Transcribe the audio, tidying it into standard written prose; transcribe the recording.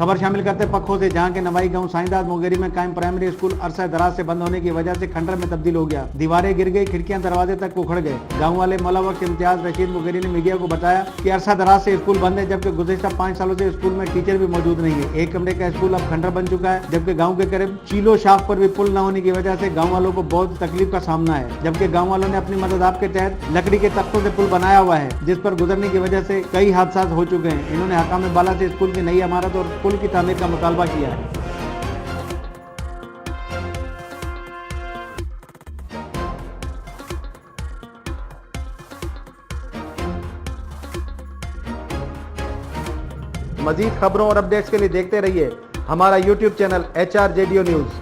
खबर शामिल करते पखों से, जहां के नवाई गांव साईंदास मोगेरी में कायम प्राइमरी स्कूल अरसा दराज से बंद होने की वजह से खंडर में तब्दील हो गया। दीवारें गिर गई, खिड़कियां दरवाजे तक उखड़ गए। गांव वाले मौला वक्त इम्तियाज रशीद मोगेरी ने मीडिया को बताया कि अरसा दराज से स्कूल बंद है, जबकि गुज़िश्ता 5 सालों से स्कूल में टीचर भी मौजूद नहीं है। एक कमरे का स्कूल अब खंडर बन चुका है, जबकि गाँव के करीब चीलो शाख पर भी पुल न होने की वजह से गाँव वालों को बहुत तकलीफ का सामना है। जबकि गाँव वालों ने अपनी मदद के तहत लकड़ी के तख्तों से पुल बनाया हुआ है, जिस पर गुजरने की वजह से कई हादसा हो चुके हैं। इन्होंने हकाम बाला से स्कूल की नई इमारत और पुल की तामीर का मुतालबा किया है। मजीद खबरों और अपडेट्स के लिए देखते रहिए हमारा YouTube चैनल HRJDO न्यूज़।